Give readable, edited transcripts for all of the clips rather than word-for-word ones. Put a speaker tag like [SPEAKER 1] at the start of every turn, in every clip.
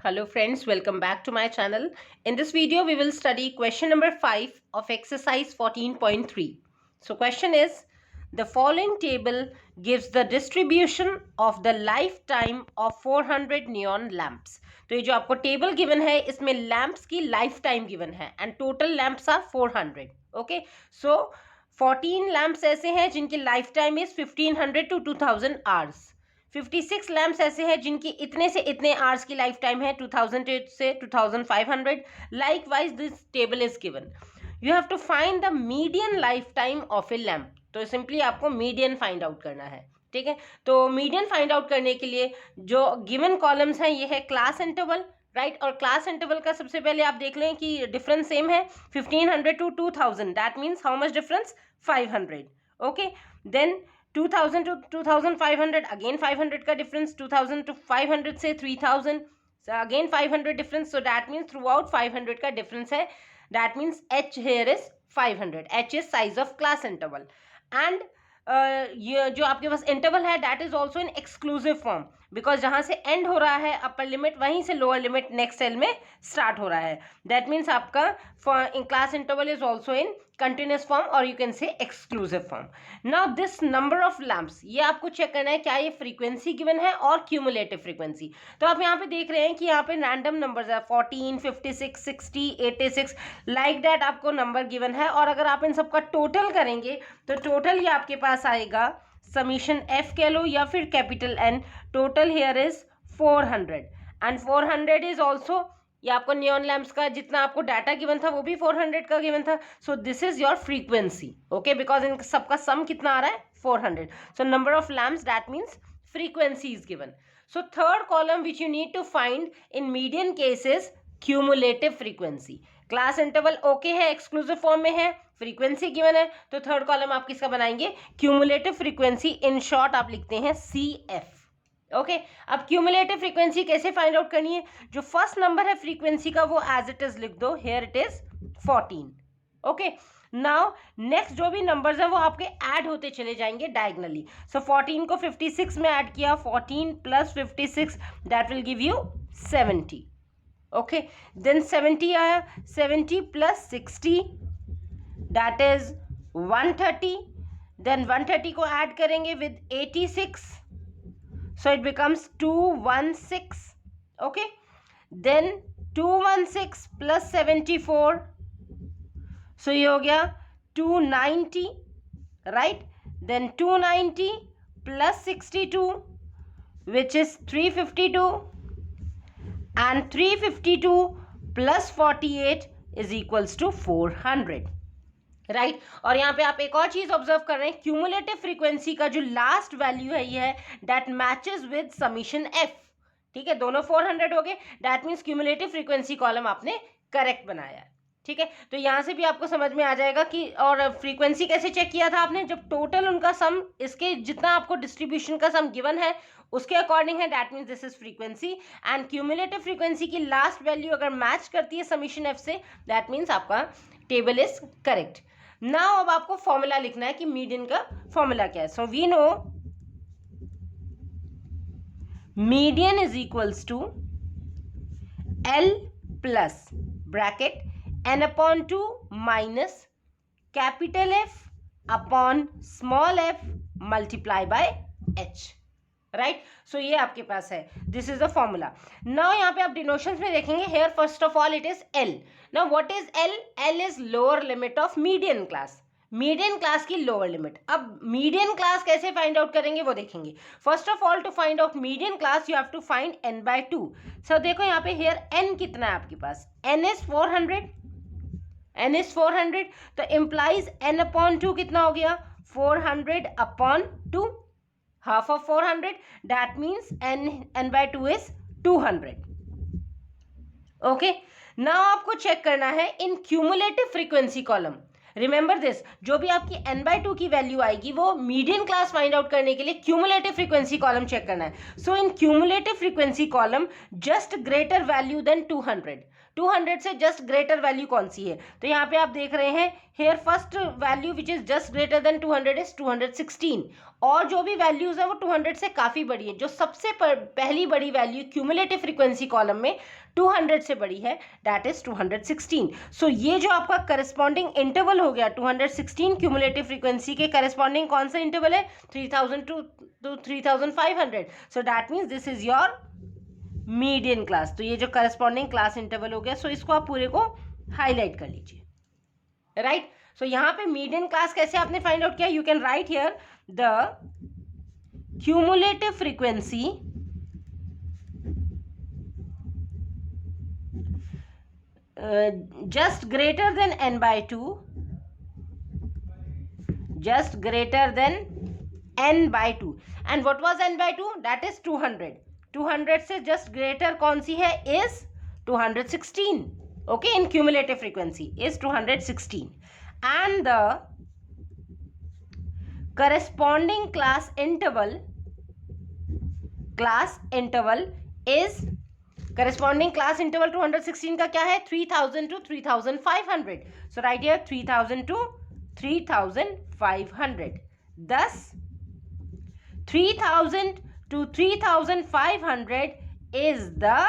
[SPEAKER 1] Hello friends, welcome back to my channel. In this video, we will study question number 5 of exercise 14.3. So question is, the following table gives the distribution of the lifetime of 400 neon lamps. तो ये जो आपको table given है इसमें lamps की lifetime given है and total lamps are 400. Okay, so 14 lamps ऐसे हैं जिनकी lifetime is 1500 to 2000 hours. 56 lamps ऐसे हैं जिनकी इतने से इतने आवर्स की लाइफ टाइम है 2000 से 2500. Likewise this table is given. You have to find the median lifetime of a lamp. तो सिंपली आपको मीडियन फाइंड आउट करना है. ठीक है, तो मीडियन फाइंड आउट करने के लिए जो गिवन कॉलम्स हैं ये है क्लास इंटरवल, राइट. और क्लास इंटरवल का सबसे पहले आप देख लें कि डिफरेंस सेम है 1500 to 2000. That means how much difference? 500. Okay, then 2000 to 2500 again 500 का डिफरेंस. 2000 to 500 से 3000 again 500 difference. So that means throughout 500 का डिफरेंस है. That means h here is 500. h is size of class interval. And ये जो आपके पास interval है that is also in exclusive form, because जहाँ से एंड हो रहा है अपर लिमिट वहीं से लोअर लिमिट नेक्स्ट सेल में स्टार्ट हो रहा है. दैट मीन्स आपका class interval is also in continuous form और you can say exclusive form. Now this number of lamps, ये आपको चेक करना है क्या ये फ्रीक्वेंसी गिवन है और क्यूमुलेटिव फ्रीक्वेंसी. तो आप यहाँ पे देख रहे हैं कि यहाँ पे रैंडम नंबर्स है 14, 56, 60, 86 लाइक दैट आपको नंबर गिवन है. और अगर आप इन सबका टोटल करेंगे तो टोटल ये आपके पास आएगा समीशन f कह लो या फिर capital N. Total here is 400 and 400 is also, ये आपको नियॉन लैम्प्स का जितना आपको डाटा गिवन था वो भी 400 का गिवन था. So this is your frequency. Okay, because in सबका सम कितना आ रहा है? 400. So number of lamps that means frequency is given. So third column which you need to find in median case is cumulative frequency. Class interval okay है, exclusive form में है, frequency given है, तो third column आप किसका बनाएंगे? Cumulative frequency. In short आप लिखते हैं CF. ओके, अब क्यूमुलेटिव फ्रीक्वेंसी कैसे फाइंड आउट करनी है? जो फर्स्ट नंबर है फ्रीक्वेंसी का वो एज इट इज लिख दो. Here it is 14. Okay, now next जो भी नंबर्स हैं वो आपके ऐड होते चले जाएंगे डायगनली. सो 14 को 56 में ऐड किया, 14 plus 56 that will give you 70. Okay, then 70 आया, 70 प्लस 60 दैट इज 130. देन 130 को ऐड करेंगे with 86, so it becomes 216. Okay, then 216 plus 74, so ये हो गया 290, right. Then 290 plus 62 which is 352 and 352 plus 48 is equals to 400, right. और यहाँ पे आप एक और चीज ऑब्जर्व कर रहे हैं, क्यूमुलेटिव फ्रीक्वेंसी का जो लास्ट वैल्यू है ये है that matches with summation f. ठीक है, दोनों 400 हो गए. That means cumulative frequency column आपने करेक्ट बनाया है. ठीक है, तो यहाँ से भी आपको समझ में आ जाएगा कि और फ्रीक्वेंसी कैसे चेक किया था आपने, जब टोटल उनका सम इसके जितना आपको डिस्ट्रीब्यूशन का सम गिवन है उसके अकॉर्डिंग है. That means this is frequency and cumulative frequency की लास्ट वैल्यू अगर मैच करती है summation F say that means आपका टेबल इज करेक्ट. नाउ अब आपको फॉर्मूला लिखना है कि मीडियन का फॉर्मूला क्या है. So we know median is equals to L plus bracket n upon 2 minus capital F upon small f multiply by h, right. so ये आपके पास है, this is the formula. now यहाँ पे आप डिनोशंस में देखेंगे, here first of all it is L. now what is L? L is lower limit of median class. Median class की lower limit. अब मीडियन क्लास कैसे फाइंड आउट करेंगे वो देखेंगे. First of all to find out median class you have to find n/2. So देखो यहाँ पे here n कितना है आपके पास? n is 400. n इज 400 तो इम्प्लाइज n अपॉन 2 कितना हो गया? 400 upon 2, half of 400. That means n/2 is 200. Okay, now आपको चेक करना है in cumulative frequency column. Remember this, जो भी आपकी n/2 की वैल्यू आएगी वो मीडियन क्लास फाइंड आउट करने के लिए क्यूमुलेटिव फ्रीक्वेंसी कॉलम चेक करना है. So in cumulative frequency column just greater value than 200. 200 से जस्ट ग्रेटर वैल्यू कौन सी है? तो यहाँ पे आप देख रहे हैं hair first value which is just greater than 200 is 216, और जो भी वैल्यूज है वो 200 से काफी बड़ी है। जो सबसे पहली बड़ी वैल्यू क्यूमुलेटिव फ्रीक्वेंसी कॉलम में 200 से बड़ी है, दैट इज 216। सो ये जो आपका करस्पॉन्डिंग इंटरवल हो गया 216 क्यूमुलेटिव फ्रीक्वेंसी के करस्पॉन्डिंग कौन सा इंटरवल है? 3000 to 3500। So that means this is your median class. तो ये जो करस्पॉन्डिंग क्लास इंटरवल हो गया, सो इसको आप पूरे को हाईलाइट कर लीजिए, राइट। सो यहाँ पे मीडियन क्लास कैसे आपने फाइंड आउट किया? You can write here the cumulative frequency just greater than n by 2, just greater than n by 2, and what was n by 2? that is 200। 200 से just greater कौन सी है? is 216, okay, in cumulative frequency is 216, and the corresponding class interval is corresponding class interval 216 का क्या है? 3000 to 3500। so right here 3000 to 3500। thus 3000 to 3500 is the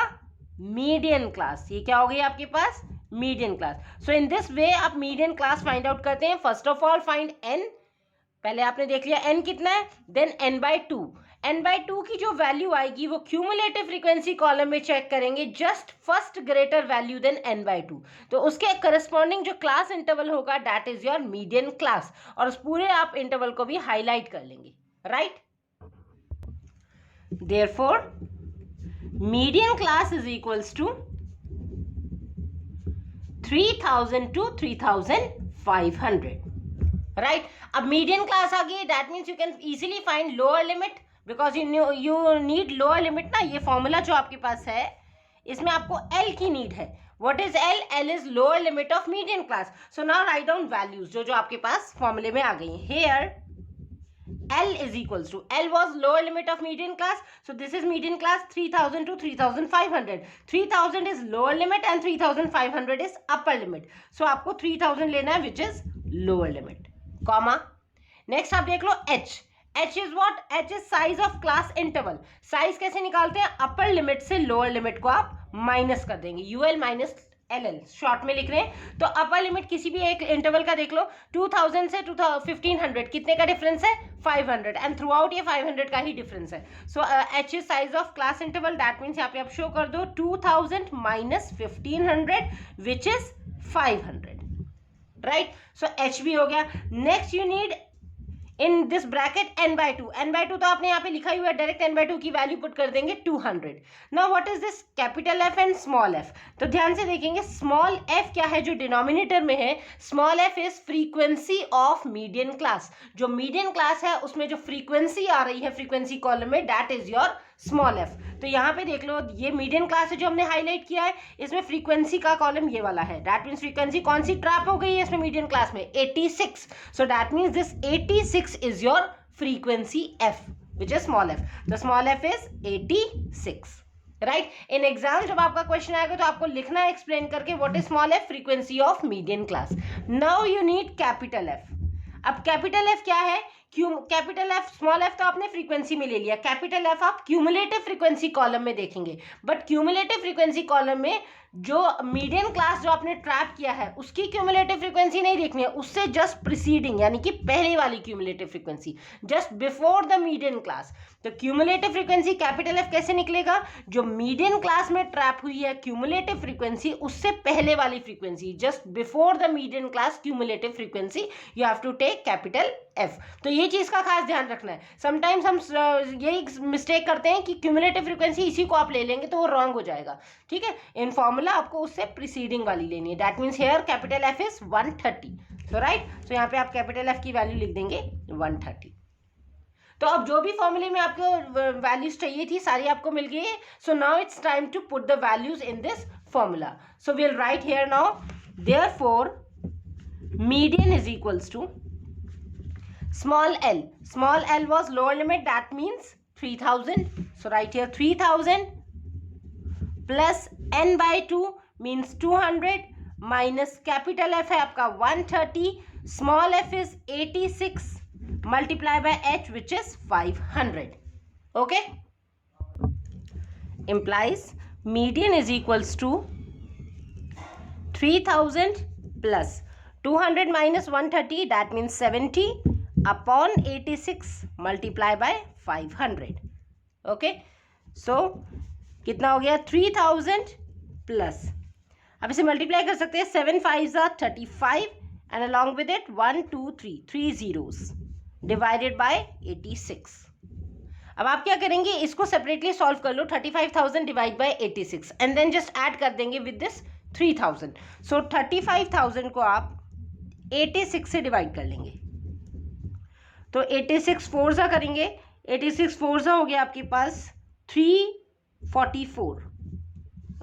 [SPEAKER 1] median class। ये क्या हो गई आपके पास? Median class. So in this way आप मीडियन क्लास फाइंड आउट करते हैं। First of all find n, पहले आपने देख लिया n कितना है, then n by 2। n by 2 की जो वैल्यू आएगी वो क्यूमुलेटिव फ्रीक्वेंसी कॉलम में चेक करेंगे, just first greater value then n by 2। तो उसके करस्पॉन्डिंग जो क्लास इंटरवल होगा that is your median class, और उस पूरे आप इंटरवल को भी हाईलाइट कर लेंगे, right. Therefore median class is equals to 3000 to 3500, right. अब मीडियन क्लास आ गई, that means you can easily find lower limit, because you need lower limit ना। ये फॉर्मूला जो आपके पास है इसमें आपको L की नीड है। What is L? L is lower limit of median class. So now write down values जो आपके पास फॉर्मूले में आ गई हैं। Here L is equals to, L was lower limit of median class, so this is median class 3000 to 3500। 3000 is lower limit and 3500 is upper limit, so आपको 3000 लेना है which is lower limit, comma। next आप देख लो H। H is what? H is size of class interval। size कैसे निकालते हैं? Upper limit से lower limit को आप माइनस कर देंगे, UL माइनस LL शॉर्ट में लिख रहे हैं। तो अपर लिमिट किसी भी एक इंटरवल का देख लो, 2000 से 1500 कितने का डिफरेंस है? 500, एंड थ्रू आउट ये 500 का ही डिफरेंस है। सो H is size of class interval, that means यहाँ पे आप शो कर दो 2000 minus 1500 which is 500, right. So H भी हो गया। Next you need in this bracket n by 2। n by 2 तो आपने यहाँ पे लिखा ही हुआ है, डायरेक्ट n by 2 की वैल्यू पुट कर देंगे 200। Now what is this capital F and small f? तो ध्यान से देखेंगे स्मॉल f क्या है जो डिनोमिनेटर में है। Small f is frequency of median class. जो मीडियन क्लास है उसमें जो फ्रीक्वेंसी आ रही है फ्रीक्वेंसी कॉलम में, that is your small f। तो यहाँ पे देख लो ये मीडियन क्लास है जो हमने हाईलाइट किया है, इसमें फ्रीक्वेंसी का कॉलम ये वाला है, दैट मीन्स फ्रीक्वेंसी कौन सी ट्रैप हो गई है इसमें मीडियन क्लास में? 86। सो that means this 86 is your frequency f, which is small f. The small f is 86, right? In exam जब आपका क्वेश्चन आएगा तो आपको लिखना है एक्सप्लेन करके what is small f? Frequency of median class. Now you need capital F. अब capital F क्या है? कैपिटल F, स्मॉल f तो आपने फ्रीक्वेंसी में ले लिया, कैपिटल F आप क्यूमुलेटिव फ्रीक्वेंसी कॉलम में देखेंगे। बट क्यूमुलेटिव फ्रीक्वेंसी कॉलम में जो मीडियन क्लास जो आपने ट्रैप किया है उसकी क्यूमुलेटिव फ्रीक्वेंसी नहीं देखनी है, उससे जस्ट प्रीसीडिंग यानी कि पहले वाली cumulative frequency, just before the median class. तो क्यूमुलेटिव फ्रीक्वेंसी कैपिटल F कैसे निकलेगा? जो मीडियन क्लास में ट्रैप हुई है क्यूमुलेटिव फ्रीक्वेंसी उससे पहले वाली frequency, just before the median class cumulative frequency, you have to take capital F। तो ये चीज का खास ध्यान रखना है। समटाइम्स हम यही मिस्टेक करते हैं कि क्यूमुलेटिव फ्रीक्वेंसी इसी को आप ले लेंगे तो वो रॉन्ग हो जाएगा, ठीक है। इन फॉर्मूला आपको उससे प्रीसीडिंग वाली लेनी है, that means here capital F is 130। तो राइट, तो यहाँ पे आप कैपिटल F की वैल्यू लिख देंगे 130। तो अब जो भी फॉर्मूले में आपको वैल्यूज चाहिए थी सारी आपको मिल गई है। So now it's time to put the values in this formula. So we will write here now, therefore median is equals to small l. Small l was lower limit, that means 3000. So write here 3000 plus n by 2 means 200 minus capital F है आपका 130, small f is 86 multiplied by h which is 500. Okay, implies median is equals to 3000 plus 200 minus 130, that means 70 upon 86 multiplied by 500. Okay, so कितना हो गया 3000 plus, अब इसे multiply कर सकते हैं, 7 5 35 एंड अलॉन्ग विद इट 1 2 3 3 zeros डिवाइडेड बाय 86. अब आप क्या करेंगे, इसको सेपरेटली सॉल्व कर लो, 35,000 divide by 86 and then just add कर देंगे विद दिस 3000. सो 35,000 को आप 86 से डिवाइड कर लेंगे, तो 86 4 सा करेंगे, 86 4 सा हो गया आपके पास 344.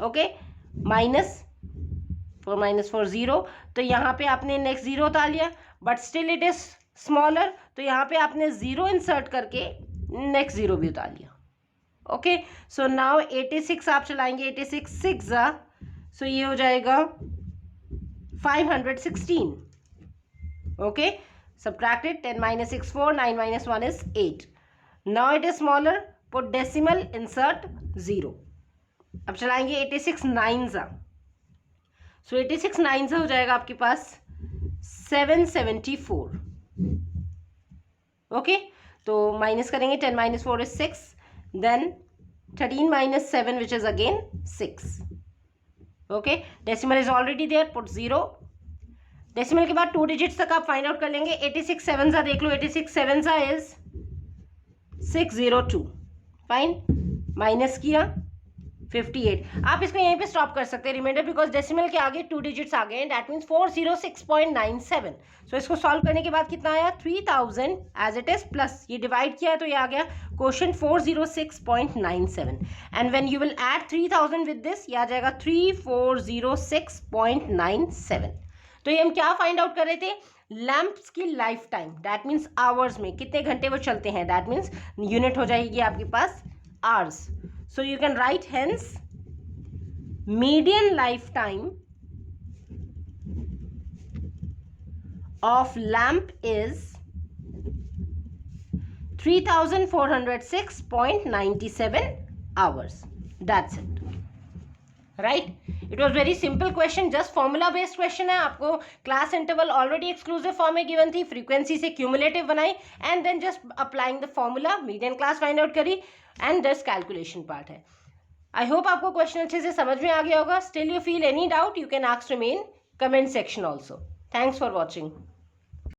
[SPEAKER 1] ओके, माइनस 4 minus 4 0, तो यहाँ पे आपने नेक्स्ट जीरो उतार लिया, but still it is smaller, तो यहाँ पे आपने जीरो इंसर्ट करके नेक्स्ट जीरो भी उतार लिया. ओके, सो नाउ 86 आप चलाएंगे, 86 6 सो ये हो जाएगा 516. Okay, subtracted 10 minus 6 4, 9 minus 1 is 8. Now it is smaller, put decimal, insert 0. अब चलाएंगे 86 9 सो 86 9 से हो जाएगा आपके पास 774. ओके, तो माइनस करेंगे, 10 minus 4 is 6, then 13 minus 7 which is again 6. Okay, decimal is already there, put 0. Decimal के बाद 2 डिजिट्स तक आप फाइंड आउट कर लेंगे. 86 7 देख लो, 86 7 इज 602. फाइन, माइनस किया 58. आप इसको यहीं पे स्टॉप कर सकते हैं रिमाइंडर, बिकॉज डेसिमल के आगे 2 डिजिट्स आ गए हैं, दैट मीन्स 406.97. सो इसको सॉल्व करने के बाद कितना आया 3000 एज इट इज, प्लस ये डिवाइड किया है तो ये आ गया quotient 406.97. And when you will add 3000 with this, ये आ जाएगा 3406.97. तो ये हम क्या फाइंड आउट कर रहे थे, लैंप्स की life time, that means hours में कितने घंटे वो चलते हैं, दैट मीन्स यूनिट हो जाएगी आपके पास hours. So you can write hence median lifetime of lamp is 3406.97 hours. That's it. Right? It was very simple question, just formula based question है. आपको class interval already exclusive form में given थी, frequency से cumulative बनाई and then just applying the formula, median class find out करी and this calculation part है. I hope आपको question अच्छे से समझ में आ गया होगा. Still you feel any doubt, you can ask me in comment section also. Thanks for watching.